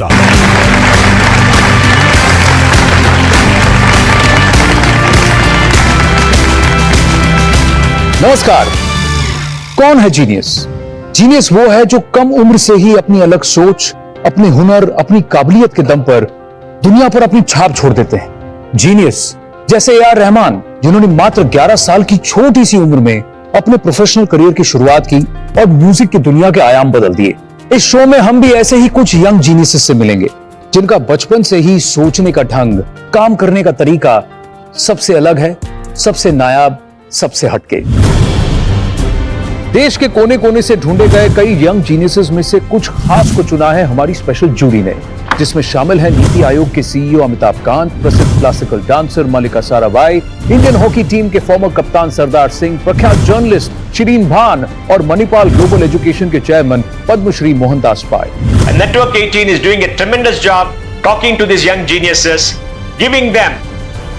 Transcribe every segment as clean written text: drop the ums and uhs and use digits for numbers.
सकता। नमस्कार। कौन है जीनियस? जीनियस वो है जो कम उम्र से ही अपनी अलग सोच, अपने हुनर, अपनी काबिलियत के दम पर दुनिया पर अपनी छाप छोड़ देते हैं। जीनियस जैसे ए आर रहमान, जिन्होंने मात्र 11 साल की छोटी सी उम्र में अपने प्रोफेशनल करियर की शुरुआत की और म्यूजिक की दुनिया के आयाम बदल दिए। इस शो में हम भी ऐसे ही कुछ यंग जीनियसेस से मिलेंगे, जिनका बचपन से ही सोचने का ढंग, काम करने का तरीका सबसे अलग है, सबसे नायाब, सबसे हटके। देश के कोने कोने से ढूंढे गए कई यंग जीनियसेस में से कुछ खास को चुना है हमारी स्पेशल जूरी ने, जिसमें शामिल है नीति आयोग के सीईओ अमिताभ कांत, प्रसिद्ध classical dancer Mallika Sarabhai, Indian hockey team के फॉर्मर कप्तान सरदार सिंह, प्रख्यात जर्नलिस्ट शिरीन भान और मणिपाल ग्लोबल एजुकेशन के chairman Padma Shri Mohandas Pai. Network 18 is doing a tremendous job talking to these young geniuses, giving them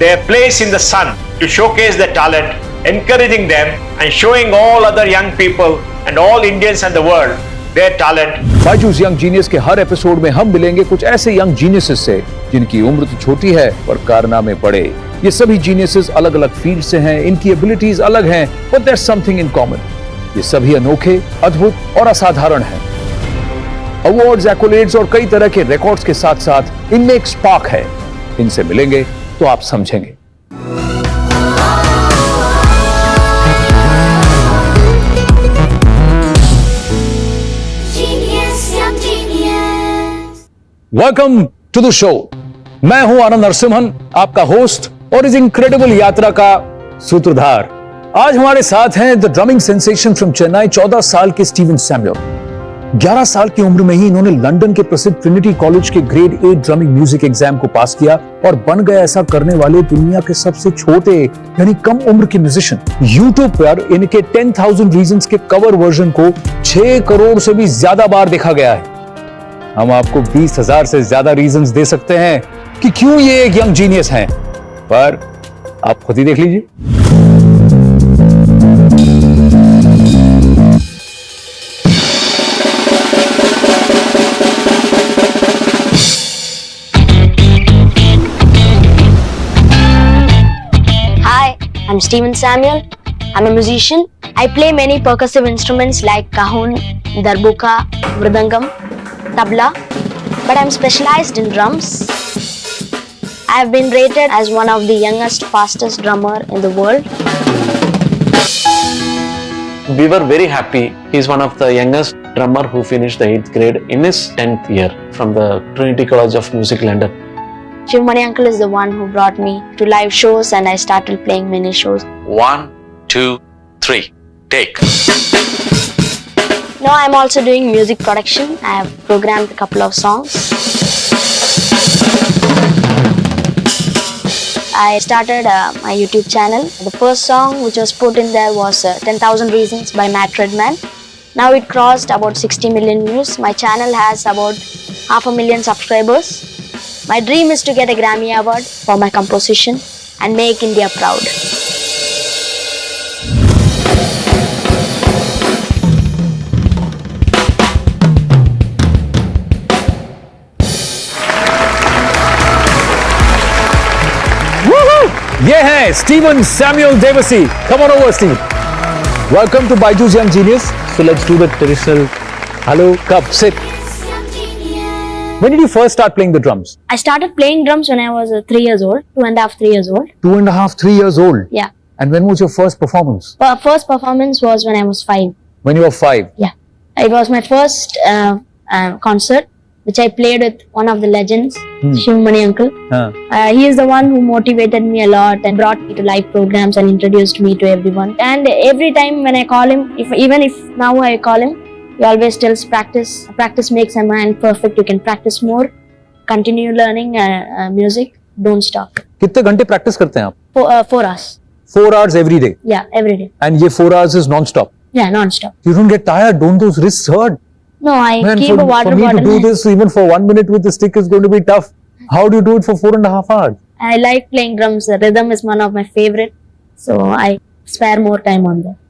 their place in the sun to showcase their talent, encouraging them and showing all other young people and all Indians and the world their talent. Byju's young genius के हर episode में हम मिलेंगे कुछ ऐसे young geniuses से जिनकी उम्र तो छोटी है पर कारनामे बड़े। ये सभी जीनियसेस अलग अलग फील्ड से हैं, इनकी एबिलिटीज अलग हैं, but there is something in common. ये सभी अनोखे, अद्भुत और असाधारण हैं। अवार्ड्स, एक्कोलेड्स और कई तरह के रिकॉर्ड्स के साथ साथ इनमें एक स्पार्क है। इनसे मिलेंगे तो आप समझेंगे। Welcome to the show. मैं हूं आनंद नरसिम्हन, आपका होस्ट और इस इनक्रेडिबल यात्रा का सूत्रधार। आज हमारे साथ हैं the drumming sensation from Chennai, 14 साल के स्टीवन सैमुअल। 11 साल की उम्र में ही इन्होंने लंदन के प्रसिद्ध ट्रिनिटी कॉलेज के ग्रेड 8 ड्रमिंग म्यूजिक एग्जाम को पास किया और बन गए ऐसा करने वाले दुनिया के सबसे छोटे यानी कम उम्र के म्यूजिशियन। यूट्यूब पर इनके 10,000 रीजन्स के कवर वर्जन को 6 करोड़ से भी ज्यादा बार देखा गया है। हम आपको 20,000 से ज्यादा रीजंस दे सकते हैं कि क्यों ये एक यंग जीनियस हैं, पर आप खुद ही देख लीजिए। Hi, I'm Steven Samuel. I'm a musician. I play many percussive instruments like cajon, darbuka, mridangam, tabla, but I'm specialized in drums. I have been rated as one of the youngest, fastest drummer in the world. We were very happy. He's one of the youngest drummer who finished the 8th grade in his 10th year from the Trinity College of Music, London. Shivmani uncle is the one who brought me to live shows and I started playing many shows. 1, 2, 3, take. Now I'm also doing music production. I have programmed a couple of songs. I started my YouTube channel. The first song which was put in there was 10,000 Reasons by Matt Redman. Now it crossed about 60 million views. My channel has about 500,000 subscribers. My dream is to get a Grammy Award for my composition and make India proud. ये है Steven Samuel Devassy. Come on over Steve. Welcome to Byju's young genius. So let's do the traditional hello cup sit. When did you first start playing the drums? I started playing drums when I was 3 years old, 2.5, 3 years old. 2.5, 3 years old. Yeah. And when was your first performance? First performance was when I was 5. When you were 5. Yeah. It was my first concert, which I played with one of the legends, Shivmani uncle. He is the one who motivated me a lot and brought me to live programs and introduced me to everyone. And every time when I call him, even if now I call him, he always tells practice. Practice makes a man perfect. You can practice more. Continue learning music. Don't stop. कितने घंटे practice करते हैं आप? 4 hours. 4 hours every day. Yeah, every day. And ये 4 hours is non-stop. Yeah, non-stop. You don't get tired? Don't those wrists hurt? No, I Man, keep a water for me bottle. to do this even for 1 minute with the stick is going to be tough. How do you do it for 4.5 hours? I like playing drums. The rhythm is one of my favorite, so I spare more time on that.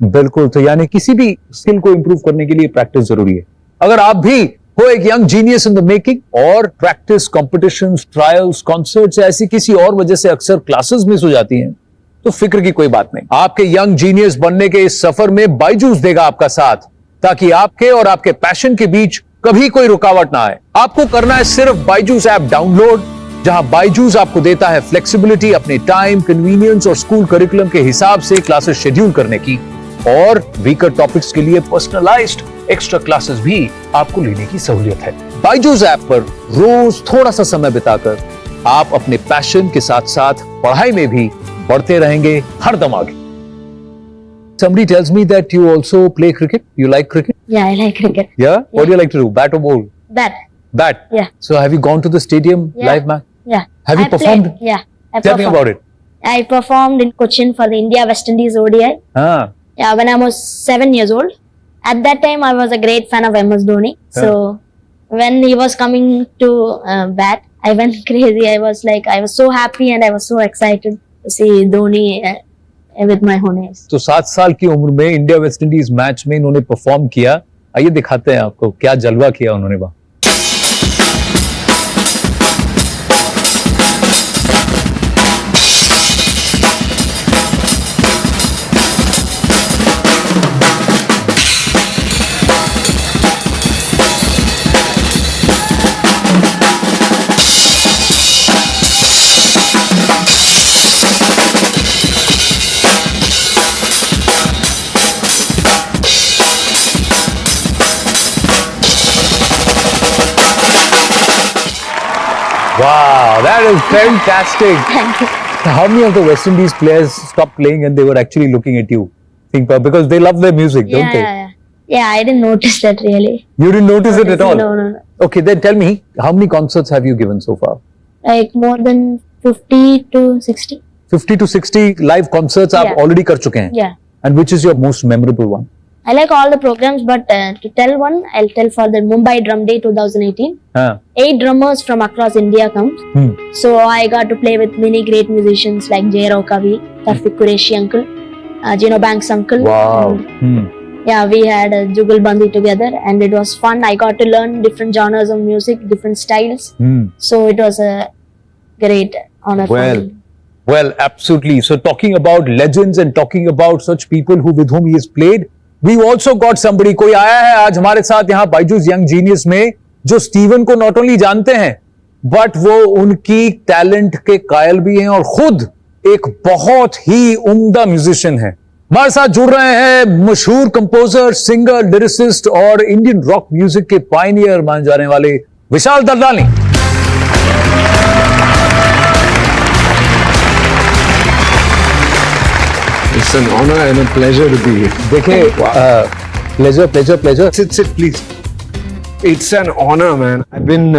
बिल्कुल। तो यानी किसी भी skill को improve करने के लिए practice जरूरी है। अगर आप भी हो एक young genius in the making, और प्रैक्टिस, कॉम्पिटिशंस, ट्रायल्स, कॉन्सर्ट्स या ऐसी किसी और वजह से अक्सर क्लासेस मिस हो जाती हैं, तो फिक्र की कोई बात नहीं। आपके यंग जीनियस बनने के इस सफर में बायजूस देगा आपका साथ, ताकि आपके और आपके पैशन के बीच कभी कोई रुकावट ना आए। आपको करना है सिर्फ बायजूस ऐप डाउनलोड, जहां बायजूस आपको देता है फ्लेक्सिबिलिटी अपने टाइम, कन्वीनियंस और स्कूल करिकुलम के हिसाब से क्लासेस शेड्यूल करने की, और वीकर टॉपिक्स के लिए पर्सनलाइज्ड एक्स्ट्रा क्लासेस भी आपको लेने की सहूलियत है। बायजूस ऐप पर रोज थोड़ा सा समय बिताकर आप अपने पैशन के साथ साथ पढ़ाई में भी बढ़ते रहेंगे, हरदम आगे। Somebody tells me that you also play cricket. You like cricket? Yeah, I like cricket. Yeah? What do you like to do? Bat or ball? Bat. Bat. Yeah. So have you gone to the stadium Yeah. live match? Yeah. Have you I performed? Played, yeah. I Tell me performed. about it. I performed in Cochin for the India West Indies ODI. Ah. Yeah, when I was 7 years old. At that time, I was a great fan of MS Dhoni. So when he was coming to bat, I went crazy. I was so happy and I was so excited to see Dhoni with my Hones. तो 7 साल की उम्र में India West Indies match में इन्होंने perform किया। आइए दिखाते हैं आपको क्या जलवा किया उन्होंने वहां। Wow, that is fantastic. Thank you. How many of the West Indies players stopped playing and they were actually looking at you? Think because they love their music, don't they? Yeah, I didn't notice that really. You didn't notice it at all? No. Okay, then tell me, how many concerts have you given so far? Like more than 50 to 60. 50 to 60 live concerts आप Yeah. already कर चुके हैं? Yeah. And which is your most memorable one? I like all the programs, but to tell one, I'll tell for the Mumbai Drum Day 2018. हाँ. 8 drummers from across India comes. So I got to play with many great musicians like Jay Rao Kavi, Tawfiq Qureshi uncle, Gino Banks uncle. Wow. Yeah, we had a Jugal Bandi together and it was fun. I got to learn different genres of music, different styles. So it was a great honor for me. Well, absolutely. So talking about legends and talking about such people with whom he has played, we've also got somebody, कोई आया है आज हमारे साथ यहाँ Byju's young genius में, जो Steven को नॉट ओनली जानते हैं बट वो उनकी टैलेंट के कायल भी हैं और खुद एक बहुत ही उम्दा म्यूजिशियन है। हमारे साथ जुड़ रहे हैं मशहूर कंपोजर, सिंगर, लिरिसिस्ट और इंडियन रॉक म्यूजिक के पायनियर माने जाने वाले Vishal Dadlani. It's an honor and a pleasure to be here. देखिए, pleasure. Sit, please. It's an honor, man. I've been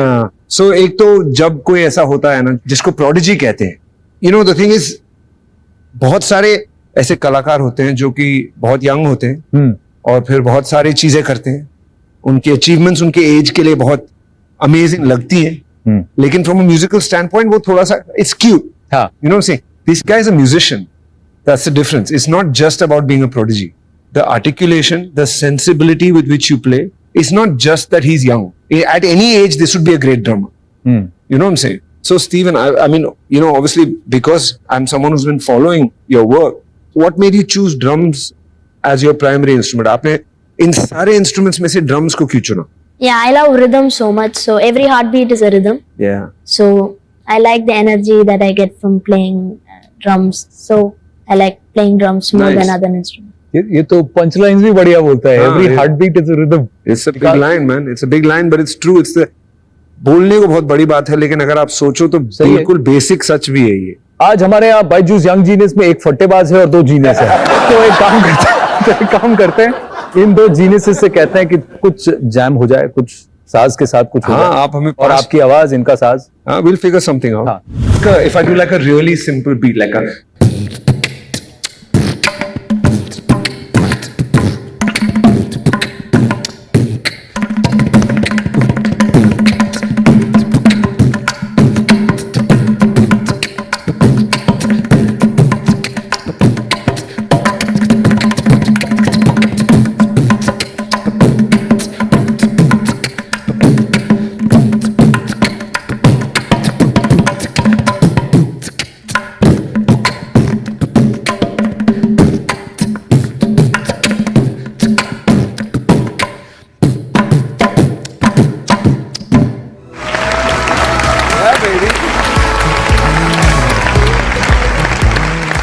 so एक तो जब कोई ऐसा होता है ना जिसको prodigy कहते हैं, you know the thing is बहुत सारे ऐसे कलाकार होते हैं जो कि बहुत यंग होते हैं और फिर बहुत सारी चीजें करते हैं, उनके अचीवमेंट्स उनके एज के लिए बहुत अमेजिंग लगती हैं, लेकिन from a musical stand point वो थोड़ा सा इट्स क्यूट, यू नो से this guy is a musician. That's the difference. It's not just about being a prodigy. The articulation, the sensibility with which you play, it's not just that he's young. At any age, this would be a great drummer. You know what I'm saying? So, Stephen, I mean, you know, obviously, because I'm someone who's been following your work, what made you choose drums as your primary instrument? आपने इन सारे instruments में से drums को क्यों चुना? Yeah, I love rhythm so much. So every heartbeat is a rhythm. Yeah. So I like the energy that I get from playing drums. So I like playing drums more Nice. than other instruments. ये तो पंचलाइंस भी बढ़िया बोलता है। Every heartbeat is a rhythm. It's a big line, man. It's a big line, but it's true. It's the बोलने को बहुत बड़ी बात है, लेकिन अगर आप सोचो तो सही है। बिल्कुल बेसिक सच भी है ये. आज हमारे यहाँ बायजूस यंग जीनियस में एक फट्टेबाज है और 2 जीनियस है। तो एक काम करते हैं इन 2 जीनियस से कहते हैं कि कुछ जैम हो जाए, कुछ साज के साथ कुछ हो हाँ, जाए। आप हमें और आपकी आवाज, इनका साज। We'll figure something out. हाँ। If I do like a really simple beat, like a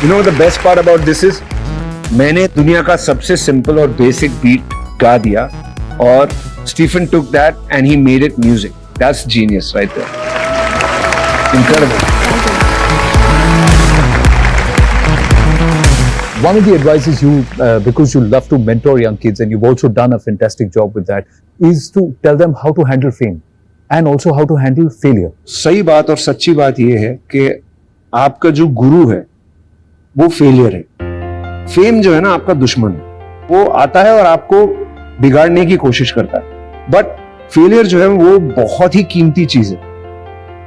You know the best part about this is मैंने दुनिया का सबसे सिंपल और बेसिक बीट गा दिया और Stephen took that and he made it music. That's genius right there. Incredible. One of the advices you, because you love to mentor young kids and you've also done a fantastic job with that, is to tell them how to handle fame and also how to handle failure. सही बात और सच्ची बात यह है कि आपका जो गुरु है वो फेलियर है. फेम जो है ना आपका दुश्मन है. वो आता है और आपको बिगाड़ने की कोशिश करता है. बट फेलियर जो है वो बहुत ही कीमती चीज है.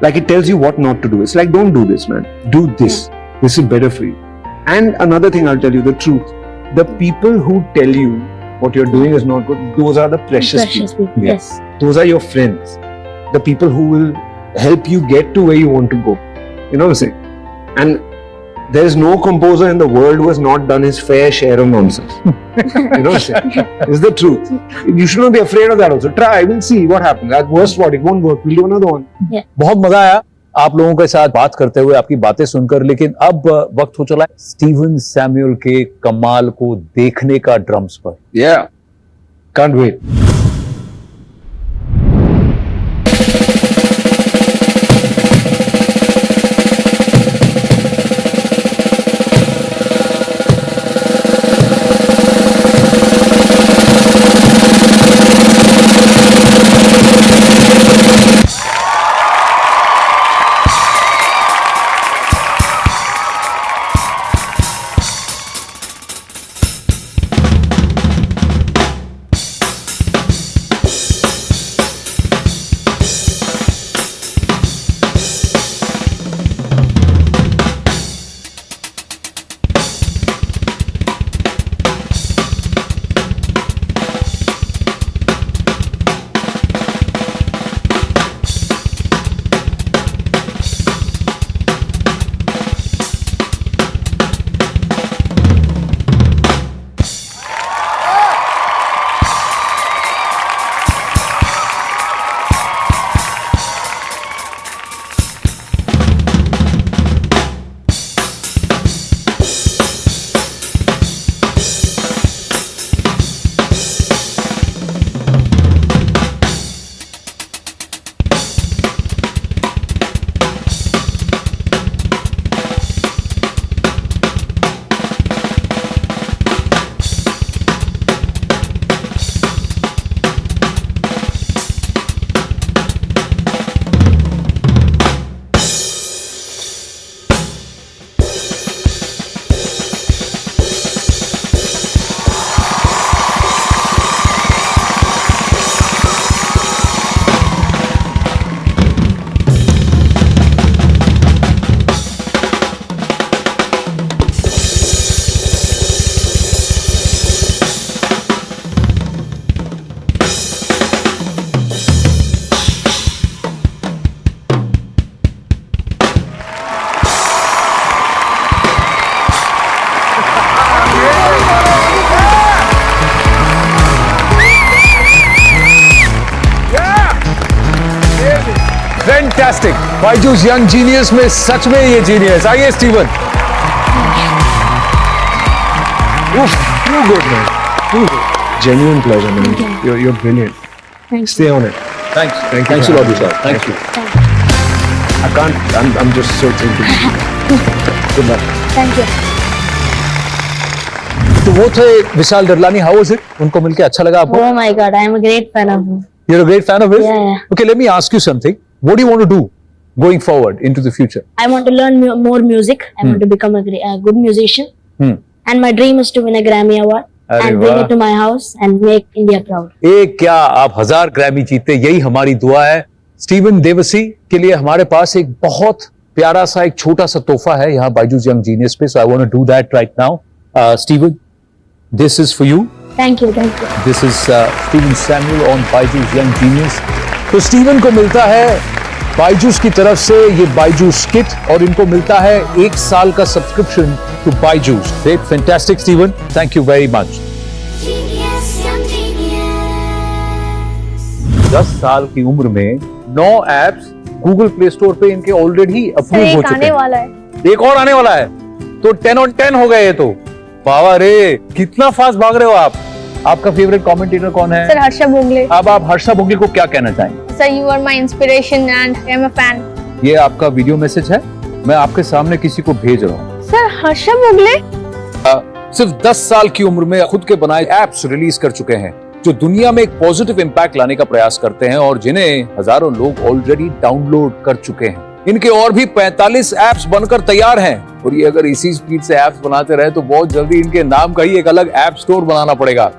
Like it tells you what not to do. It's like, don't do this, man. Do this. This is better for you. And another thing, I'll tell you the truth. The people who tell you what you're doing is not good, those are the precious people. people. Yes. Those are your friends. The people who will help you get to where you want to go. You know what I'm saying? And there is no composer in the world who has not done his fair share of nonsense. You know what I'm saying? It's the truth. You should not be afraid of that also. Try, we'll see what happens. At worst, what? It won't work. We'll do another one. बहुत मजा आया आप लोगों के साथ बात करते हुए, आपकी बातें सुनकर, लेकिन अब वक्त हो चला है स्टीवन सैमुअल के कमाल को देखने का ड्रम्स पर. Yeah. Can't wait. Fantastic. Byju's young genius में सच में ये जीनियस. आइए Steven. Too good, man. Too good. Genuine pleasure, man. You're brilliant. Thank Stay on it. Thanks. Thank you. Thanks a lot, Vishal. Thank you. I can't. I'm just so thankful. Good luck. Thank you. तो वो थे Vishal Dadlani. How was it? उनको मिलके अच्छा लगा आपको? Oh my God, I am a great fan of him. You're a great fan of his? Yeah. Okay, let me ask you something. What do you want to do going forward into the future? I want to learn more music. I want to become a good musician. And my dream is to win a Grammy Award अरे and bring वाह. it to my house and make India proud. क्या आप 1000 Grammy जीते, यही हमारी दुआ है. Steven Devsi के लिए हमारे पास एक बहुत प्यारा सा एक छोटा सा तोहफा है यहाँ बायजूस यंग जीनियस पे. So I want to do that right now. Steven, this is for you. Thank you, thank you. This is Steven Samuel on Byju's young genius. तो स्टीवन को मिलता है बायजूस की तरफ से ये बायजूस किट और इनको मिलता है 1 साल का subscription to Byju's. Great, fantastic Steven, thank you very much. Genius, young genius. 10 साल की उम्र में 9 एप्स गूगल प्ले स्टोर पे इनके ऑलरेडी अप्रूव हो चुके हैं. वाला है. एक और आने वाला है. तो 10 on 10 हो गए ये तो। बाबा रे, कितना फास्ट भाग रहे हो आप। आपका फेवरेट कमेंटेटर कौन है? सर हर्षा भोगले। अब आप हर्षा भोगले को क्या कहना चाहेंगे? Sir you are my inspiration and I am a fan. ये आपका वीडियो मैसेज है, मैं आपके सामने किसी को भेज रहा हूँ। सर हर्षा भोगले सिर्फ 10 साल की उम्र में खुद के बनाए एप्स रिलीज कर चुके हैं जो दुनिया में एक पॉजिटिव इम्पैक्ट लाने का प्रयास करते हैं और जिन्हें हजारों लोग ऑलरेडी डाउनलोड कर चुके हैं। इनके और भी 45 एप्स बनकर तैयार हैं और ये अगर इसी स्पीड से एप्स बनाते रहे तो बहुत जल्दी इनके नाम का ही एक अलग ऐप स्टोर बनाना पड़ेगा।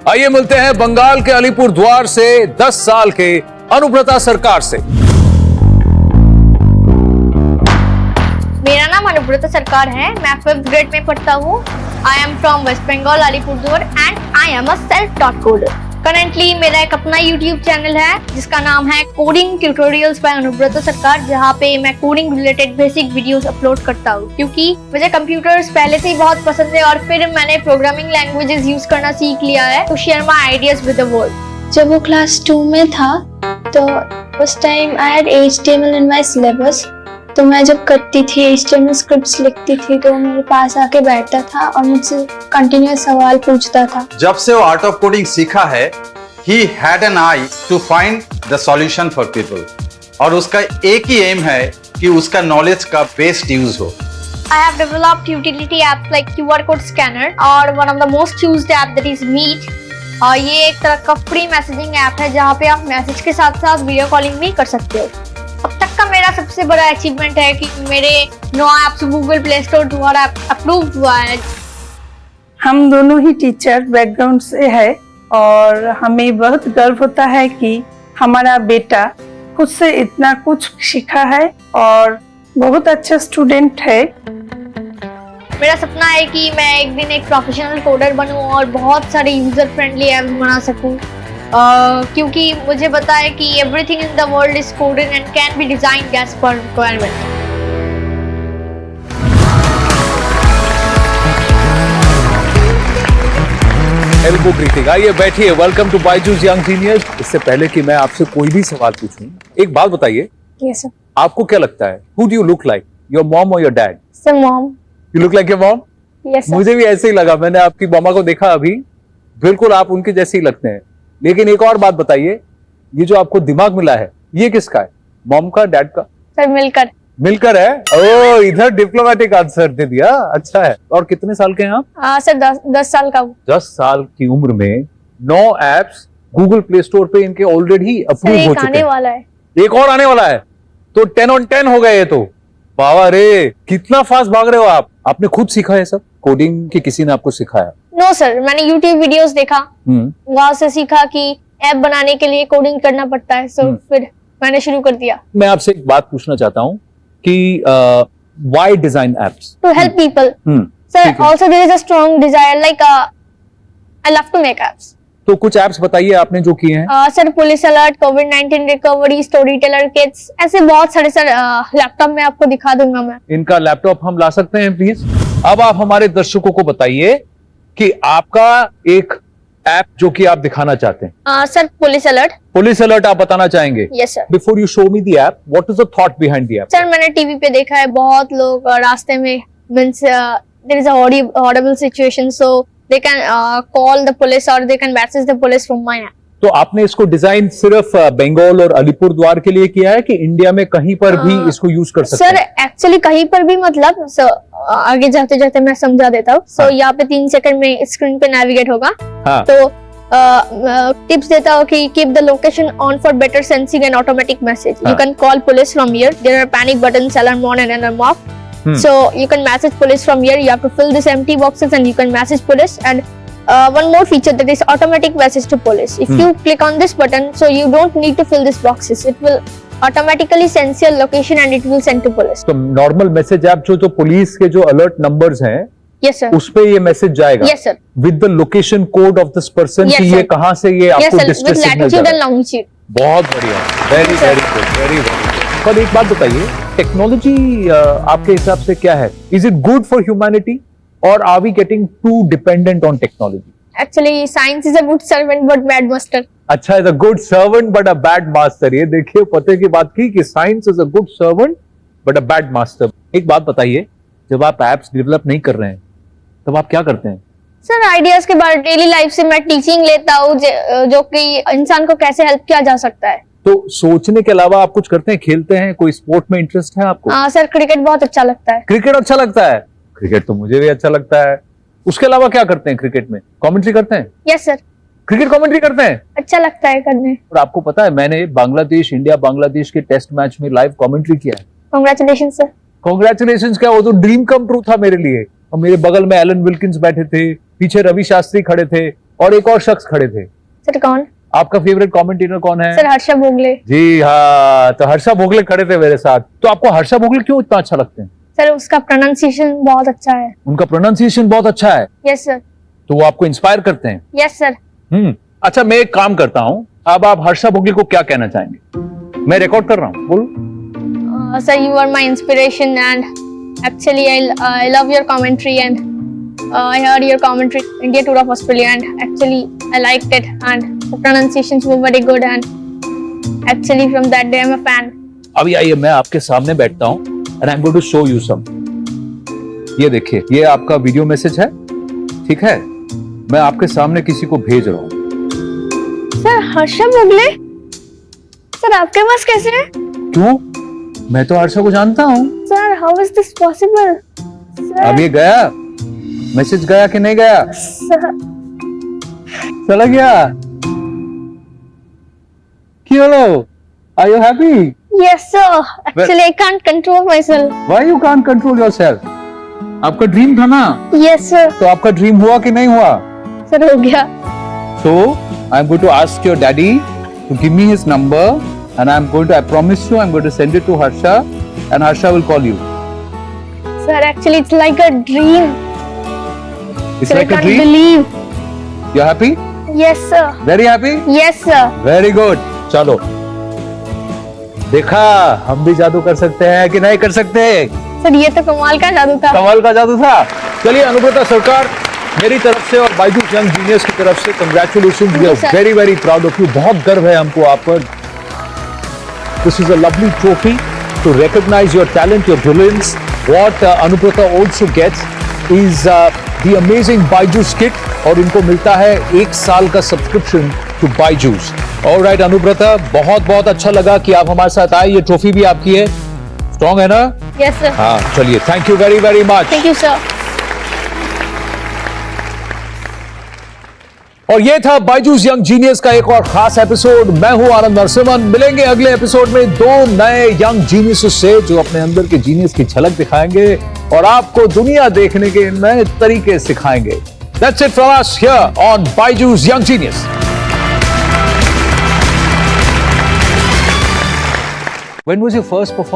आइए मिलते हैं बंगाल के अलीपुर द्वार से 10 साल के अनुव्रता सरकार से। मेरा नाम अनुव्रता सरकार है, मैं 5th ग्रेड में पढ़ता हूँ। I am from West Bengal Alipurduar and I am a self taught coder. Currently मेरा एक अपना यूट्यूब चैनल है जिसका नाम है कोडिंग ट्यूटोरियल्स बाय अनुव्रता सरकार, जहाँ पे मैं coding related basic videos upload करता हूँ क्योंकि मुझे कंप्यूटर्स पहले से ही बहुत पसंद है और फिर मैंने प्रोग्रामिंग लैंग्वेजेस यूज करना सीख लिया है to share my ideas with the world. जब वो क्लास 2 में था तो उस time I had HTML in my syllabus, तो मैं जब करती थी HTML स्क्रिप्ट्स लिखती थी तो मेरे पास आके बैठता था और मुझसे कंटिन्यूअस सवाल पूछता था। जब से वो आर्ट ऑफ कोडिंग सीखा है, he had an eye to find the solution for people, और उसका एक ही एम है कि उसका नॉलेज का बेस्ट यूज हो। I have developed utility apps like QR code scanner और one of the most used app that is Meet। और ये एक तरह का फ्री मैसेजिंग ऐप है जहाँ पे आप मैसेज के साथ साथ वीडियो कॉलिंग भी कर सकते हो। अब तक का मेरा सबसे बड़ा अचीवमेंट है कि मेरे 9 ऐप्स गूगल प्ले स्टोर द्वारा अप्रूव हुआ है। हम दोनों ही टीचर बैकग्राउंड से है और हमें बहुत गर्व होता है कि हमारा बेटा खुद से इतना कुछ सीखा है और बहुत अच्छा स्टूडेंट है। मेरा सपना है कि मैं एक दिन एक प्रोफेशनल कोडर बनूं और बहुत सारे यूजर फ्रेंडली ऐप्स बना सकूं, क्योंकि मुझे पता है कि everything in the world is coded and can be designed as per requirement. Elbow greeting. आइए बैठिए, welcome to Byju's young genius. इससे पहले कि मैं आपसे कोई भी सवाल पूछूं, एक बात बताइए, यस सर। आपको क्या लगता है, who do you look like, your mom और your dad? Sir mom. You look like your mom? Yes sir. मुझे भी ऐसे ही लगा, मैंने आपकी मामा को देखा अभी, बिल्कुल आप उनके जैसे ही लगते हैं। लेकिन एक और बात बताइए, ये जो आपको दिमाग मिला है ये किसका है, मॉम का, डैड का? सर मिलकर। मिलकर है। ओ, इधर डिप्लोमेटिक आंसर दे दिया, अच्छा है। और कितने साल के हैं आप? सर 10 साल का हूँ। 10 साल की उम्र में 9 एप्स गूगल प्ले स्टोर पे इनके ऑलरेडी अप्रूव हो चुके हैं। वाला है, एक और आने वाला है, तो 10 on 10 हो गए ये तो। बाबा रे, कितना फास्ट भाग रहे हो आप। आपने खुद सीखा है सब कोडिंग कि किसी ने आपको सिखाया? नो सर, मैंने YouTube वीडियोस देखा, वहां से सीखा कि ऐप बनाने के लिए कोडिंग करना पड़ता है, सो फिर मैंने शुरू कर दिया। मैं आपसे एक बात पूछना चाहता हूँ कि why design apps? To help people sir. Also there is a strong desire like I love to make apps. तो कुछ एप्स बताइए आपने जो किए हैं। सर पुलिस अलर्ट, कोविड-19 रिकवरी, स्टोरी टेलर किट्स, ऐसे बहुत सारे सर। लैपटॉप में आपको दिखा दूंगा मैं। इनका लैपटॉप हम ला सकते हैं प्लीज? अब आप हमारे दर्शकों को बताइए कि आपका एक ऐप जो कि आप दिखाना चाहते हैं। Sir police alert. Police alert आप बताना चाहेंगे? Yes sir. Before you show me the app, what is the thought behind the app? Sir मैंने टीवी पे देखा है, बहुत लोग रास्ते में means there is a horrible situation, so they can call the police or they can message the police from my app। तो आपने इसको डिजाइन सिर्फ बंगाल और अलीपुर द्वार के लिए किया है कि इंडिया में कहीं पर भी इसको यूज कर सकते हैं? सर एक्चुअली कहीं पर भी, मतलब आगे जाते जाते मैं समझा देता हूँ। सो यहाँ पे 3 सेकंड में स्क्रीन पे नेविगेट होगा। हाँ। तो टिप्स देता हूँ कि keep the location on for better sensing and automatic message. You can call police from here, there are panic buttons, alarm on and alarm off। So you can message police from here. You have to fill this empty boxes and you can message police. And one more feature, that is automatic message to police. If you click on this button, so you don't need to fill these boxes. It will automatically sense your location and it will send to police. तो normal message app जो police के जो alert numbers हैं, yes sir, उस पे ये message जाएगा? yes sir, with the location code of this person yes, कि ये कहाँ से ये yes आपको sir, distress with signal latitude जा and रहा है। longitude। बहुत बढ़िया, very very good, very very. पर एक बात बताइए, टेक्नोलॉजी आपके हिसाब से क्या है? Is it good for humanity और are we getting too dependent on technology? Actually, science is a good servant but bad master. अच्छा, is a good servant but a bad master. ये देखिए, पते की बात की कि science is a good servant but a bad master. एक बात बताइए, जब आप एप्स डेवलप नहीं कर रहे हैं तब आप क्या करते हैं? सर आइडियाज के बाद डेली लाइफ से मैं टीचिंग लेता हूँ जो कि इंसान को कैसे हेल्प किया जा सकता है। तो सोचने के अलावा आप कुछ करते हैं, खेलते हैं, कोई स्पोर्ट में इंटरेस्ट है आपको? हाँ सर, क्रिकेट बहुत अच्छा लगता है। क्रिकेट अच्छा लगता है? क्रिकेट तो मुझे भी अच्छा लगता है। उसके अलावा क्या करते हैं क्रिकेट में? कमेंट्री करते हैं? Yes sir. क्रिकेट कमेंट्री करते हैं? अच्छा लगता है करने। और आपको पता है मैंने इंडिया बांग्लादेश के टेस्ट मैच में लाइव कमेंट्री किया है। Congratulation sir. कांग्रेचुलेशंस क्या, वो तो ड्रीम कम ट्रू था मेरे लिए। और मेरे बगल में एलन विल्किंस बैठे थे, पीछे रवि शास्त्री खड़े थे और एक और शख्स खड़े थे। सर कौन? आपका फेवरेट कमेंटेटर कौन है? सर हर्षा भोगले। जी हाँ, तो हर्षा भोगले खड़े थे मेरे साथ। तो आपको हर्षा भोगले क्यों इतना अच्छा लगते हैं? सर उसका प्रोनाउंसिएशन बहुत अच्छा है। उनका प्रोनाउंसिएशन बहुत अच्छा है। Yes sir. तो वो आपको इंस्पायर करते हैं? Yes sir. अच्छा, मैं एक काम करता हूँ, अब आप हर्षा भोगले को क्या कहना चाहेंगे? मैं रिकॉर्ड कर रहा हूँ, बोलो। Sir you are my inspiration and actually I love your commentary and I heard your commentary India tour of Australia and actually I liked it and the pronunciations were very good and actually from that day I'm a fan. अभी आइए मैं आपके सामने बैठता हूँ and I'm going to show you some. ये देखिए, ये आपका वीडियो मैसेज है, ठीक है? मैं आपके सामने किसी को भेज रहा हूँ। सर हर्षा भोगले सर आपके पास कैसे है? क्यों? मैं तो हर्षा को जानता हूँ। Sir how is this possible? अब ये गया, मैसेज गया कि नहीं गया? चला गया। क्यों? Are you happy? Yes sir. Actually I can't control myself. Why you can't control yourself? आपका ड्रीम था ना? Yes sir. तो आपका ड्रीम हुआ कि नहीं हुआ? सर हो गया। So I'm going to ask your daddy to give me his number and I promise you I'm going to send it to Harsha and Harsha will call you. Sir actually it's like a dream. It's Sir, like I a can't dream? believe. You're happy? Yes sir. Very happy? Yes sir. Very good. चलो, देखा हम भी जादू कर सकते हैं कि नहीं कर सकते? सर ये तो कमाल का जादू था। कमाल का जादू था। चलिए अनुब्रता सरकार, मेरी तरफ से और बायजूस यंग जीनियस की तरफ से congratulation. We are very very proud of you. बहुत गर्व है हमको आप पर। This is a lovely trophy to recognise your talent, your brilliance. What Anubrata also gets is the amazing Byju's kit और इनको मिलता है 1 साल का subscription to Byju's. Alright Anubrata, बहुत बहुत अच्छा लगा कि आप हमारे साथ आए। ये ट्रॉफी भी आपकी है, स्ट्रॉन्ग है ना? Yes sir. हाँ चलिए, thank you very very much. Thank you sir. और ये था बायजूस यंग जीनियस का एक और खास एपिसोड। मैं हूं आनंद नरसिम्हन। मिलेंगे अगले एपिसोड में 2 नए यंग जीनियस से जो अपने अंदर के जीनियस की झलक दिखाएंगे और आपको दुनिया देखने के नए तरीके सिखाएंगे। That's it from us here on Byju's Young Genius. When was your first performance?